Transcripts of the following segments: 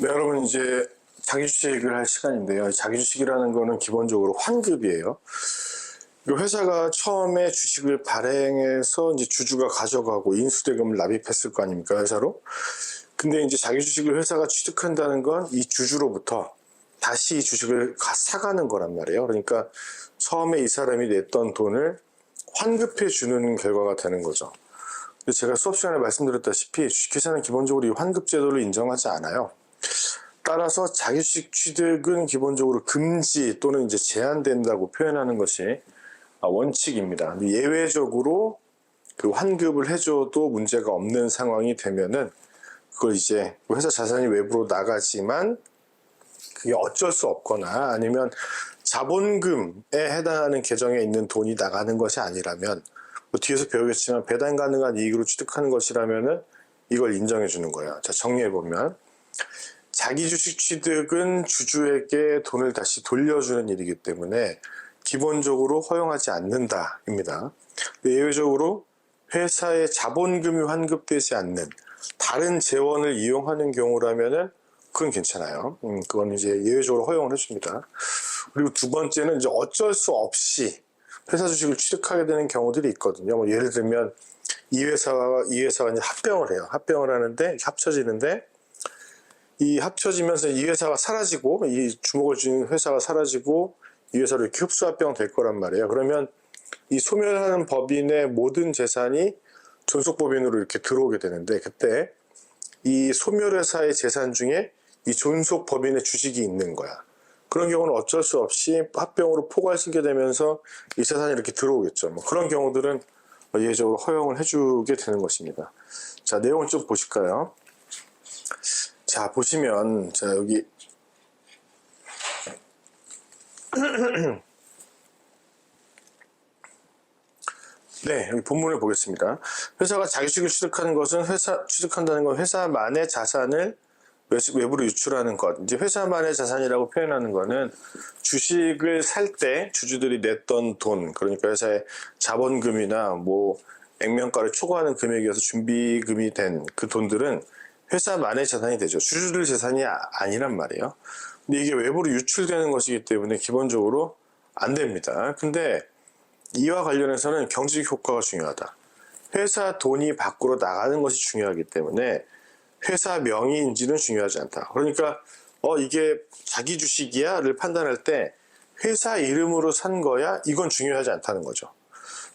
네, 여러분 이제 자기주식을 할 시간인데요. 자기주식이라는 거는 기본적으로 환급이에요. 이 회사가 처음에 주식을 발행해서 이제 주주가 가져가고 인수대금을 납입했을 거 아닙니까, 회사로? 근데 이제 자기주식을 회사가 취득한다는 건 이 주주로부터 다시 이 주식을 사가는 거란 말이에요. 그러니까 처음에 이 사람이 냈던 돈을 환급해 주는 결과가 되는 거죠. 근데 제가 수업 시간에 말씀드렸다시피 주식회사는 기본적으로 이 환급 제도를 인정하지 않아요. 따라서 자기주식 취득은 기본적으로 금지 또는 이제 제한된다고 표현하는 것이 원칙입니다. 예외적으로 그 환급을 해줘도 문제가 없는 상황이 되면은 그걸 이제 회사 자산이 외부로 나가지만 그게 어쩔 수 없거나 아니면 자본금에 해당하는 계정에 있는 돈이 나가는 것이 아니라면 뭐 뒤에서 배우겠지만 배당 가능한 이익으로 취득하는 것이라면은 이걸 인정해 주는 거예요. 자, 정리해 보면 자기 주식 취득은 주주에게 돈을 다시 돌려주는 일이기 때문에 기본적으로 허용하지 않는다입니다. 예외적으로 회사의 자본금이 환급되지 않는 다른 재원을 이용하는 경우라면은 그건 괜찮아요. 그건 이제 예외적으로 허용을 해줍니다. 그리고 두 번째는 이제 어쩔 수 없이 회사 주식을 취득하게 되는 경우들이 있거든요. 뭐 예를 들면 이 회사가 이제 합병을 해요. 합병을 하는데 합쳐지는데 이 합쳐지면서 이 회사가 사라지고 이 주목을 주는 회사가 사라지고 이 회사로 이렇게 흡수 합병될 거란 말이에요. 그러면 이 소멸하는 법인의 모든 재산이 존속법인으로 이렇게 들어오게 되는데 그때 이 소멸회사의 재산 중에 이 존속법인의 주식이 있는 거야. 그런 경우는 어쩔 수 없이 합병으로 포괄시게 되면서 이 재산이 이렇게 들어오겠죠. 뭐 그런 경우들은 예외적으로 허용을 해주게 되는 것입니다. 자, 내용을 좀 보실까요? 자, 보시면 자 여기 네, 여기 본문을 보겠습니다. 회사가 자기주식을 취득한다는 건 회사만의 자산을 외부로 유출하는 것. 이제 회사만의 자산이라고 표현하는 거는 주식을 살 때 주주들이 냈던 돈, 그러니까 회사의 자본금이나 뭐 액면가를 초과하는 금액이어서 준비금이 된 그 돈들은 회사만의 자산이 되죠. 주주들 재산이 아니란 말이에요. 근데 이게 외부로 유출되는 것이기 때문에 기본적으로 안 됩니다. 근데 이와 관련해서는 경제적 효과가 중요하다. 회사 돈이 밖으로 나가는 것이 중요하기 때문에 회사 명의인지는 중요하지 않다. 그러니까 이게 자기 주식이야?를 판단할 때 회사 이름으로 산 거야? 이건 중요하지 않다는 거죠.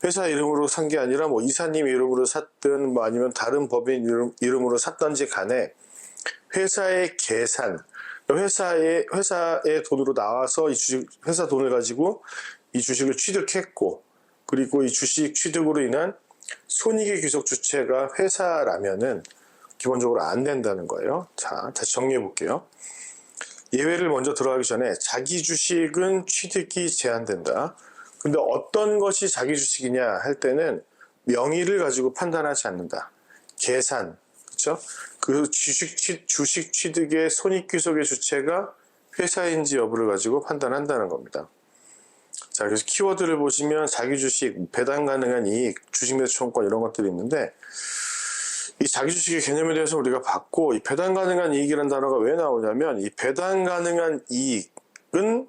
회사 이름으로 산 게 아니라 뭐 이사님 이름으로 샀든 뭐 아니면 다른 법인 이름으로 샀던지 간에 회사의 계산, 회사의 돈으로 나와서 이 주식, 회사 돈을 가지고 이 주식을 취득했고 그리고 이 주식 취득으로 인한 손익의 귀속 주체가 회사라면은 기본적으로 안 된다는 거예요. 자, 다시 정리해 볼게요. 예외를 먼저 들어가기 전에 자기 주식은 취득이 제한된다. 근데 어떤 것이 자기 주식이냐 할 때는 명의를 가지고 판단하지 않는다. 계산, 그렇죠? 그 주식 취득의 손익 귀속의 주체가 회사인지 여부를 가지고 판단한다는 겁니다. 자, 그래서 키워드를 보시면 자기 주식, 배당 가능한 이익, 주식 매수 청구권 이런 것들이 있는데 이 자기 주식의 개념에 대해서 우리가 봤고 이 배당 가능한 이익이라는 단어가 왜 나오냐면 이 배당 가능한 이익은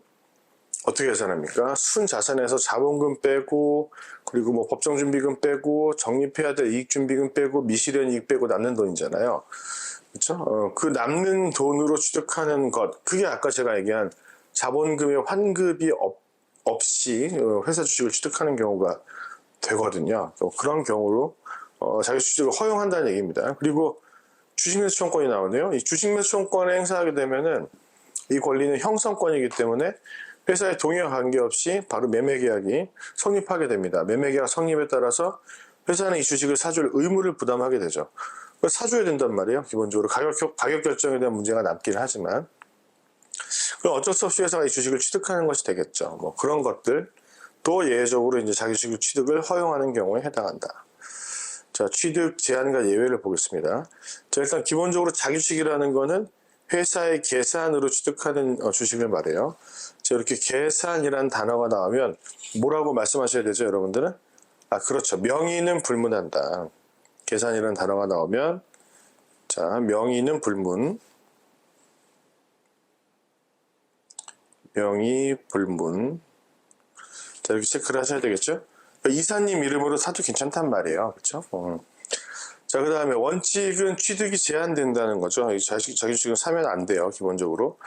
어떻게 계산합니까? 순자산에서 자본금 빼고 그리고 뭐 법정준비금 빼고 적립해야 될 이익준비금 빼고 미실현 이익 빼고 남는 돈이잖아요. 그렇죠? 그 남는 돈으로 취득하는 것 그게 아까 제가 얘기한 자본금의 환급이 없이 회사 주식을 취득하는 경우가 되거든요. 그런 경우로 자기 주식을 허용한다는 얘기입니다. 그리고 주식 매수 청구권이 나오네요. 이 주식 매수 청구권을 행사하게 되면은 이 권리는 형성권이기 때문에 회사의 동의와 관계없이 바로 매매계약이 성립하게 됩니다. 매매계약 성립에 따라서 회사는 이 주식을 사줄 의무를 부담하게 되죠. 사줘야 된단 말이에요. 기본적으로 가격 결정에 대한 문제가 남긴 하지만 그럼 어쩔 수 없이 회사가 이 주식을 취득하는 것이 되겠죠. 뭐 그런 것들 또 예외적으로 이제 자기 주식 취득을 허용하는 경우에 해당한다. 자, 취득 제한과 예외를 보겠습니다. 자, 일단 기본적으로 자기 주식이라는 거는 회사의 계산으로 취득하는 주식을 말해요. 자, 이렇게 계산이라는 단어가 나오면 뭐라고 말씀하셔야 되죠, 여러분들은? 그렇죠. 명의는 불문한다. 계산이라는 단어가 나오면 자, 명의는 불문. 명의 불문. 자, 이렇게 체크를 하셔야 되겠죠? 그러니까 이사님 이름으로 사도 괜찮단 말이에요. 그렇죠? 자, 그 다음에 원칙은 취득이 제한된다는 거죠. 자기주식은 사면 안 돼요, 기본적으로.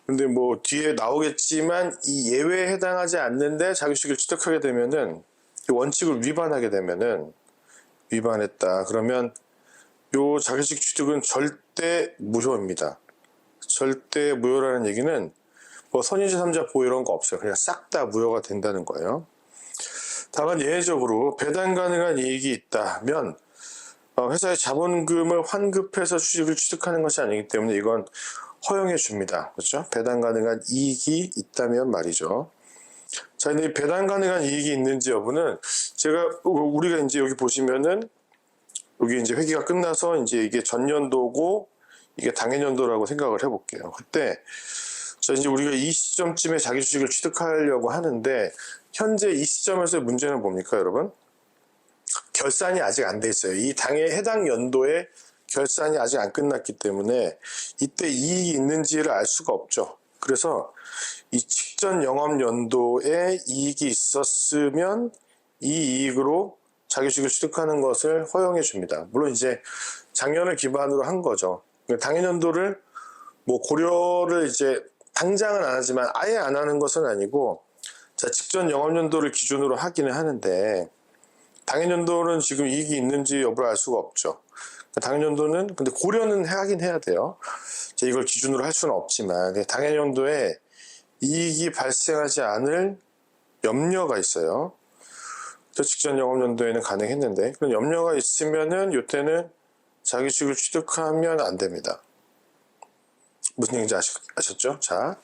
근데 뭐 뒤에 나오겠지만 이 예외에 해당하지 않는데 자기주식을 취득하게 되면은 원칙을 위반하게 되면은 위반했다. 그러면 요 자기주식 취득은 절대 무효입니다. 절대 무효라는 얘기는 뭐 선의제3자 보호 이런 거 없어요. 그냥 싹 다 무효가 된다는 거예요. 다만 예외적으로 배당 가능한 이익이 있다면 회사의 자본금을 환급해서 주식을 취득하는 것이 아니기 때문에 이건 허용해 줍니다. 그렇죠? 배당 가능한 이익이 있다면 말이죠. 자, 근데 배당 가능한 이익이 있는지 여부는 우리가 이제 여기 보시면은 여기 이제 회기가 끝나서 이제 이게 전년도고 이게 당해년도라고 생각을 해볼게요. 그때 자, 이제 우리가 이 시점쯤에 자기 주식을 취득하려고 하는데 현재 이 시점에서의 문제는 뭡니까, 여러분? 결산이 아직 안 돼 있어요. 이 당해 해당 연도에 결산이 아직 안 끝났기 때문에 이때 이익이 있는지를 알 수가 없죠. 그래서 이 직전 영업 연도에 이익이 있었으면 이 이익으로 자기 주식을 취득하는 것을 허용해 줍니다. 물론 이제 작년을 기반으로 한 거죠. 당해년도를 뭐 고려를 이제 당장은 안 하지만 아예 안 하는 것은 아니고 자, 직전 영업연도를 기준으로 하기는 하는데 당해년도는 지금 이익이 있는지 여부를 알 수가 없죠. 당해년도는 근데 고려는 하긴 해야 돼요. 이걸 기준으로 할 수는 없지만 당해년도에 이익이 발생하지 않을 염려가 있어요. 직전 영업연도에는 가능했는데 그런 염려가 있으면은 이때는 자기 주식을 취득하면 안 됩니다. 무슨 얘기인지 아셨죠? 자,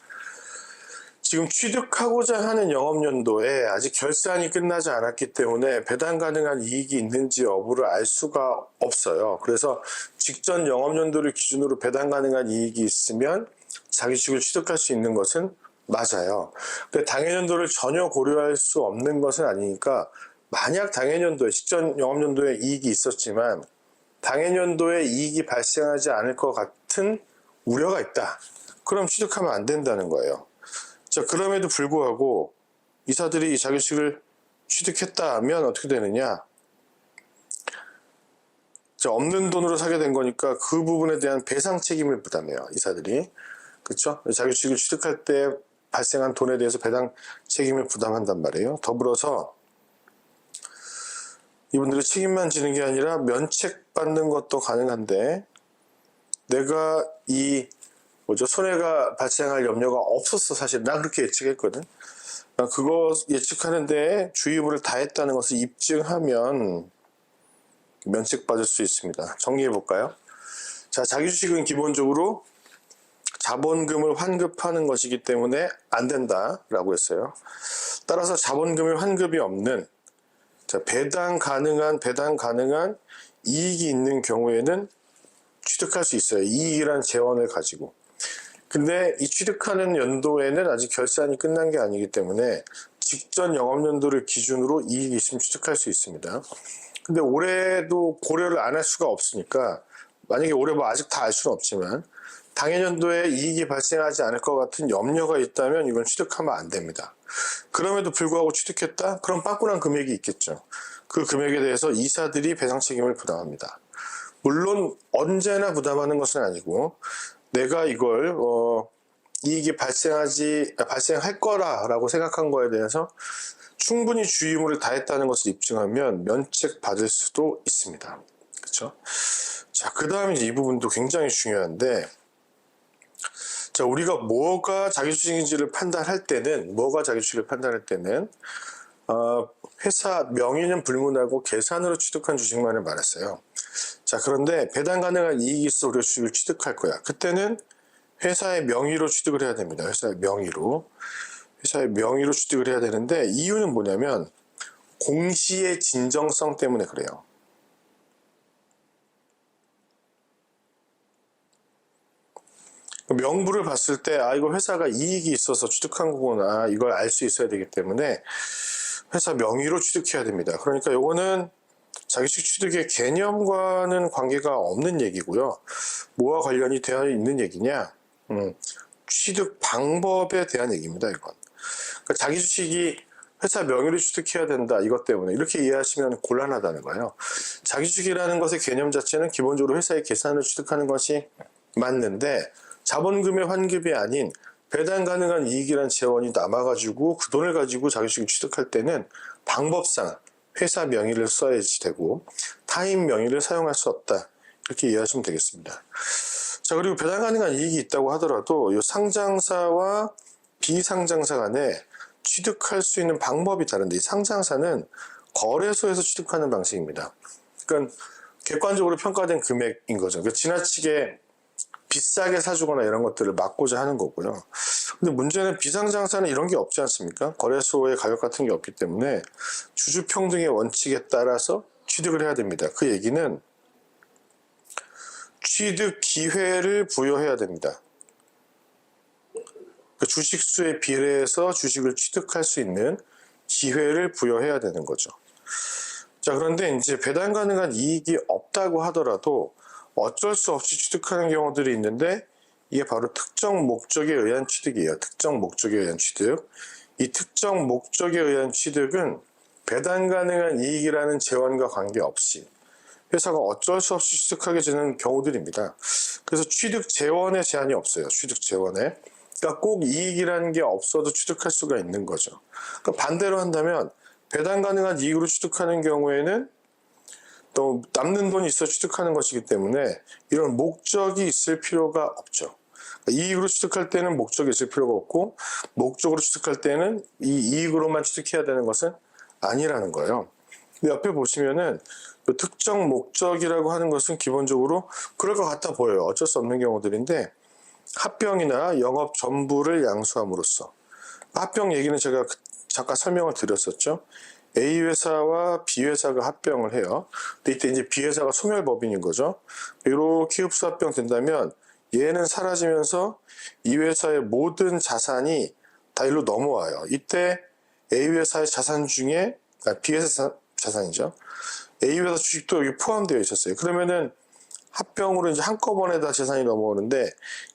지금 취득하고자 하는 영업연도에 아직 결산이 끝나지 않았기 때문에 배당 가능한 이익이 있는지 여부를 알 수가 없어요. 그래서 직전 영업연도를 기준으로 배당 가능한 이익이 있으면 자기 주식을 취득할 수 있는 것은 맞아요. 근데 당해년도를 전혀 고려할 수 없는 것은 아니니까 만약 당해년도에 직전 영업연도에 이익이 있었지만 당해년도에 이익이 발생하지 않을 것 같은 우려가 있다. 그럼 취득하면 안 된다는 거예요. 자, 그럼에도 불구하고 이사들이 자기 주식을 취득했다면 어떻게 되느냐? 자, 없는 돈으로 사게 된 거니까 그 부분에 대한 배상 책임을 부담해요. 이사들이. 그렇죠? 자기 주식을 취득할 때 발생한 돈에 대해서 배당 책임을 부담한단 말이에요. 더불어서 이분들이 책임만 지는 게 아니라 면책받는 것도 가능한데 내가 손해가 발생할 염려가 없었어. 사실 난 그렇게 예측했거든. 그거 예측하는데 주의보를 다했다는 것을 입증하면 면책받을 수 있습니다. 정리해 볼까요? 자, 자기 주식은 기본적으로 자본금을 환급하는 것이기 때문에 안 된다라고 했어요. 따라서 자본금의 환급이 없는 배당 가능한 이익이 있는 경우에는 취득할 수 있어요. 이익이란 재원을 가지고. 근데 이 취득하는 연도에는 아직 결산이 끝난 게 아니기 때문에 직전 영업연도를 기준으로 이익이 있으면 취득할 수 있습니다. 근데 올해도 고려를 안 할 수가 없으니까 만약에 올해 뭐 아직 다 알 수는 없지만 당해년도에 이익이 발생하지 않을 것 같은 염려가 있다면 이건 취득하면 안 됩니다. 그럼에도 불구하고 취득했다? 그럼 빠꾸난 금액이 있겠죠. 그 금액에 대해서 이사들이 배상 책임을 부담합니다. 물론 언제나 부담하는 것은 아니고 내가 이걸 이익이 발생할 거라고 생각한 거에 대해서 충분히 주의무를 다했다는 것을 입증하면 면책받을 수도 있습니다. 그렇죠? 자, 그 다음에 이 부분도 굉장히 중요한데 자, 우리가 뭐가 자기 주식인지를 판단할 때는 회사 명의는 불문하고 계산으로 취득한 주식만을 말했어요. 자, 그런데 배당 가능한 이익이 있어 우리가 주식을 취득할 거야. 그때는 회사의 명의로 취득을 해야 됩니다. 회사의 명의로 취득을 해야 되는데 이유는 뭐냐면 공시의 진정성 때문에 그래요. 명부를 봤을 때 이거 회사가 이익이 있어서 취득한 거구나 이걸 알 수 있어야 되기 때문에 회사 명의로 취득해야 됩니다. 그러니까 요거는 자기주식 취득의 개념과는 관계가 없는 얘기고요. 뭐와 관련이 되어 있는 얘기냐? 취득 방법에 대한 얘기입니다. 이건. 그러니까 자기 주식이 회사 명의로 취득해야 된다. 이것 때문에 이렇게 이해하시면 곤란하다는 거예요. 자기 주식이라는 것의 개념 자체는 기본적으로 회사의 계산을 취득하는 것이 맞는데 자본금의 환급이 아닌 배당 가능한 이익이라는 재원이 남아가지고 그 돈을 가지고 자기 주식을 취득할 때는 방법상 회사 명의를 써야지 되고 타인 명의를 사용할 수 없다. 이렇게 이해하시면 되겠습니다. 자, 그리고 배당 가능한 이익이 있다고 하더라도 이 상장사와 비상장사 간에 취득할 수 있는 방법이 다른데 이 상장사는 거래소에서 취득하는 방식입니다. 그러니까 객관적으로 평가된 금액인 거죠. 그러니까 지나치게 비싸게 사주거나 이런 것들을 막고자 하는 거고요. 근데 문제는 비상장사는 이런 게 없지 않습니까? 거래소의 가격 같은 게 없기 때문에 주주평등의 원칙에 따라서 취득을 해야 됩니다. 그 얘기는 취득 기회를 부여해야 됩니다. 그 주식수에 비례해서 주식을 취득할 수 있는 기회를 부여해야 되는 거죠. 자, 그런데 이제 배당 가능한 이익이 없다고 하더라도 어쩔 수 없이 취득하는 경우들이 있는데 이게 바로 특정 목적에 의한 취득이에요. 특정 목적에 의한 취득. 이 특정 목적에 의한 취득은 배당 가능한 이익이라는 재원과 관계없이 회사가 어쩔 수 없이 취득하게 되는 경우들입니다. 그래서 취득 재원에 제한이 없어요. 취득 재원에. 그러니까 꼭 이익이라는 게 없어도 취득할 수가 있는 거죠. 그러니까 반대로 한다면 배당 가능한 이익으로 취득하는 경우에는 또 남는 돈이 있어 취득하는 것이기 때문에 이런 목적이 있을 필요가 없죠. 그러니까 이익으로 취득할 때는 목적이 있을 필요가 없고 목적으로 취득할 때는 이 이익으로만 취득해야 되는 것은 아니라는 거예요. 근데 옆에 보시면은 특정 목적이라고 하는 것은 기본적으로 그럴 것 같아 보여요. 어쩔 수 없는 경우들인데 합병이나 영업 전부를 양수함으로써 합병 얘기는 제가 잠깐 설명을 드렸었죠. A 회사와 B 회사가 합병을 해요. 근데 이때 이제 B 회사가 소멸법인인 거죠. 이렇게 흡수 합병 된다면 얘는 사라지면서 이 회사의 모든 자산이 다 일로 넘어와요. 이때 A 회사의 자산 중에 B 회사 자산이죠. A 회사 주식도 여기 포함되어 있었어요. 그러면은 합병으로 이제 한꺼번에 다 재산이 넘어오는데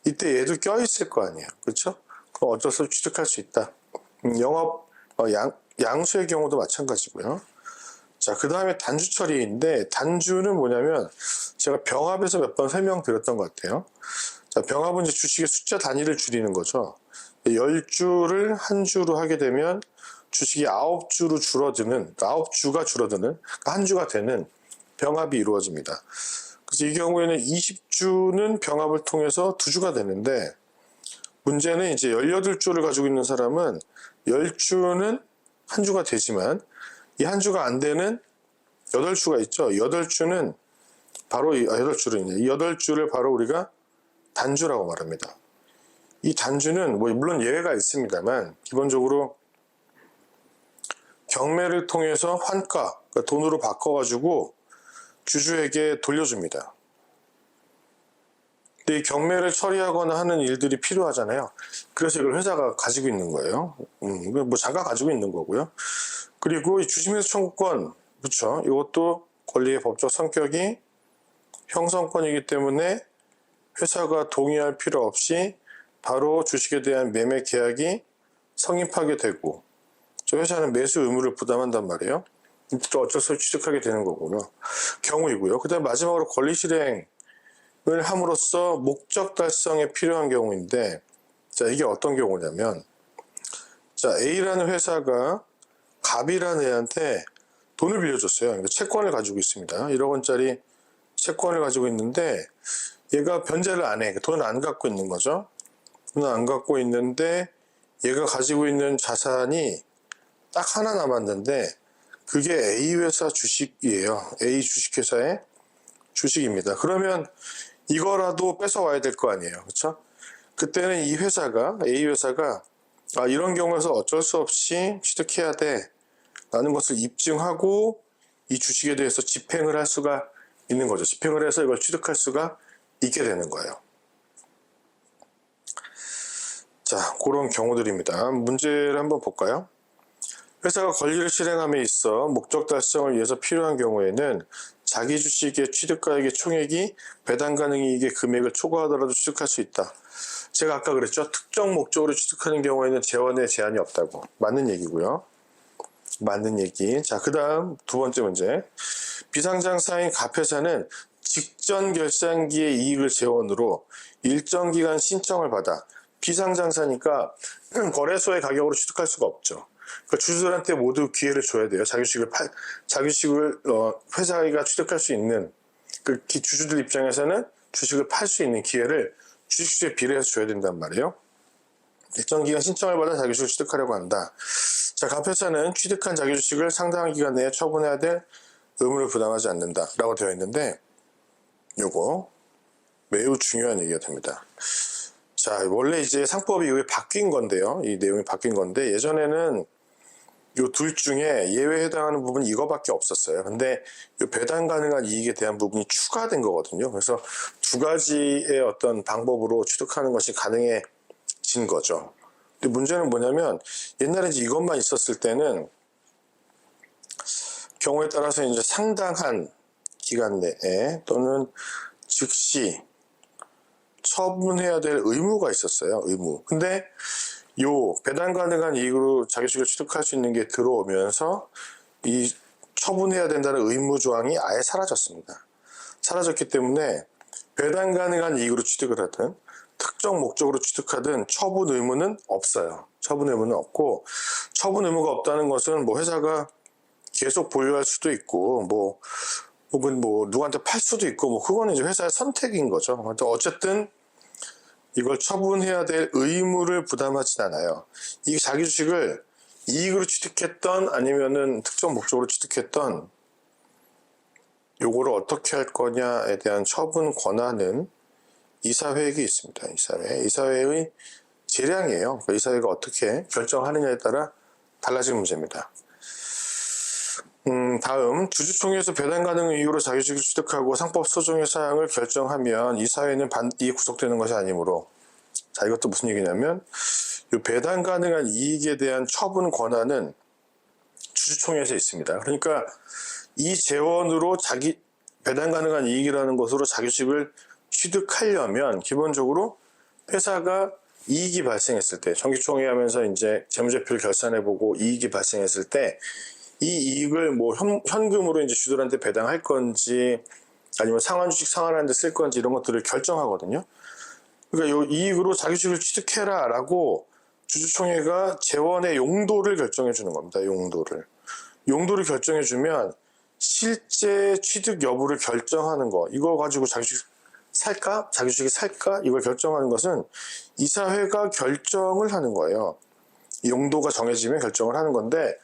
이때 얘도 껴있을 거 아니에요. 그렇죠? 그럼 어쩔 수 없이 취득할 수 있다. 영업 양수의 경우도 마찬가지고요. 자, 그 다음에 단주 처리인데 단주는 뭐냐면 제가 병합에서 몇 번 설명드렸던 것 같아요. 자, 병합은 이제 주식의 숫자 단위를 줄이는 거죠. 10주를 한 주로 하게 되면 주식이 9주로 줄어드는, 9주가 줄어드는, 한 주가 되는 병합이 이루어집니다. 그래서 이 경우에는 20주는 병합을 통해서 2주가 되는데 문제는 이제 18주를 가지고 있는 사람은 10주는 한 주가 되지만 이 한 주가 안 되는 8주가 있죠. 8주는 바로 이 8주를 바로 우리가 단주라고 말합니다. 이 단주는 뭐 물론 예외가 있습니다만 기본적으로 경매를 통해서 환가, 그러니까 돈으로 바꿔가지고 주주에게 돌려줍니다. 근데 이 경매를 처리하거나 하는 일들이 필요하잖아요. 그래서 이걸 회사가 가지고 있는 거예요. 뭐 잠깐 가지고 있는 거고요. 그리고 이 주식매수 청구권, 그렇죠. 이것도 권리의 법적 성격이 형성권이기 때문에 회사가 동의할 필요 없이 바로 주식에 대한 매매 계약이 성립하게 되고 회사는 매수 의무를 부담한단 말이에요. 또 어쩔 수 없이 취득하게 되는 거고요. 경우이고요. 그 다음에 마지막으로 권리 실행을 함으로써 목적 달성에 필요한 경우인데 자, 이게 어떤 경우냐면 자, A라는 회사가 갑이라는 애한테 돈을 빌려줬어요. 그러니까 채권을 가지고 있습니다. 1억 원짜리 채권을 가지고 있는데 얘가 변제를 안 해. 돈을 안 갖고 있는 거죠. 돈을 안 갖고 있는데 얘가 가지고 있는 자산이 딱 하나 남았는데 그게 A 회사 주식이에요. A 주식회사의 주식입니다. 그러면 이거라도 뺏어와야 될 거 아니에요. 그렇죠? 그때는 이 회사가 A 회사가 이런 경우에서 어쩔 수 없이 취득해야 돼 라는 것을 입증하고 이 주식에 대해서 집행을 할 수가 있는 거죠. 집행을 해서 이걸 취득할 수가 있게 되는 거예요. 자, 그런 경우들입니다. 문제를 한번 볼까요? 회사가 권리를 실행함에 있어 목적 달성을 위해서 필요한 경우에는 자기 주식의 취득가액의 총액이 배당 가능 이익의 금액을 초과하더라도 취득할 수 있다. 제가 아까 그랬죠. 특정 목적으로 취득하는 경우에는 재원에 제한이 없다고. 맞는 얘기고요. 맞는 얘기. 자, 그 다음 두 번째 문제. 비상장사인 갑회사는 직전 결산기의 이익을 재원으로 일정 기간 신청을 받아 비상장사니까 거래소의 가격으로 취득할 수가 없죠. 그러니까 주주들한테 모두 기회를 줘야 돼요. 자기주식을 회사가 취득할 수 있는 그 주주들 입장에서는 주식을 팔 수 있는 기회를 주식수에 비례해서 줘야 된단 말이에요. 일정 기간 신청을 받아 자기주식을 취득하려고 한다. 자, 갑회사는 취득한 자기주식을 상당한 기간 내에 처분해야 될 의무를 부담하지 않는다 라고 되어 있는데 요거 매우 중요한 얘기가 됩니다. 자, 원래 이제 상법이 이게 바뀐 건데요. 이 내용이 바뀐 건데 예전에는 요 둘 중에 예외에 해당하는 부분이 이거밖에 없었어요. 근데 요 배당 가능한 이익에 대한 부분이 추가된 거거든요. 그래서 두 가지의 어떤 방법으로 취득하는 것이 가능해진 거죠. 근데 문제는 뭐냐면 옛날에 이제 이것만 있었을 때는 경우에 따라서 이제 상당한 기간 내에 또는 즉시 처분해야 될 의무가 있었어요. 의무. 근데 요 배당 가능한 이익으로 자기주식을 취득할 수 있는 게 들어오면서 이 처분해야 된다는 의무 조항이 아예 사라졌습니다. 사라졌기 때문에 배당 가능한 이익으로 취득을 하든 특정 목적으로 취득하든 처분 의무는 없어요. 처분 의무는 없고, 처분 의무가 없다는 것은 뭐 회사가 계속 보유할 수도 있고 혹은 누구한테 팔 수도 있고 그거는 이제 회사의 선택인 거죠. 어쨌든 이걸 처분해야 될 의무를 부담하진 않아요. 이 자기 주식을 이익으로 취득했던 아니면은 특정 목적으로 취득했던 요거를 어떻게 할 거냐에 대한 처분 권한은 이사회에게 있습니다. 이사회의 재량이에요. 그러니까 이사회가 어떻게 결정하느냐에 따라 달라지는 문제입니다. 다음 주주총회에서 배당 가능 이유로 자기주식을 취득하고 상법 소정의 사항을 결정하면 이사회는 반드시 구속되는 것이 아니므로, 자, 이것도 무슨 얘기냐면 이 배당 가능한 이익에 대한 처분 권한은 주주총회에서 있습니다. 그러니까 이 재원으로 배당 가능한 이익이라는 것으로 자기주식을 취득하려면 기본적으로 회사가 이익이 발생했을 때, 정기총회 하면서 이제 재무제표를 결산해보고 이익이 발생했을 때 이 이익을 현금으로 이제 주주들한테 배당할 건지 아니면 상환주식 상환하는 데 쓸 건지 이런 것들을 결정하거든요. 그러니까 이 이익으로 자기주식을 취득해라 라고 주주총회가 재원의 용도를 결정해 주는 겁니다. 용도를 결정해 주면 실제 취득 여부를 결정하는 거, 이거 가지고 자기주식이 살까 이걸 결정하는 것은 이사회가 결정을 하는 거예요. 용도가 정해지면 결정을 하는 건데,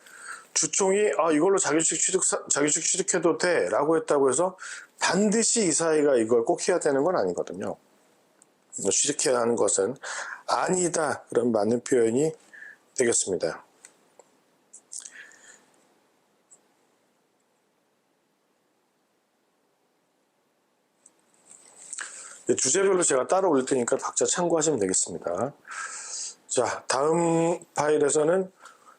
주총이 이걸로 자기주식 취득해도 돼 라고 했다고 해서 반드시 이사회가 이걸 꼭 해야 되는 건 아니거든요. 취득해야 하는 것은 아니다, 그런 맞는 표현이 되겠습니다. 주제별로 제가 따로 올릴 테니까 각자 참고하시면 되겠습니다. 자, 다음 파일에서는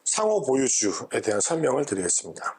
상호 보유주에 대한 설명을 드리겠습니다.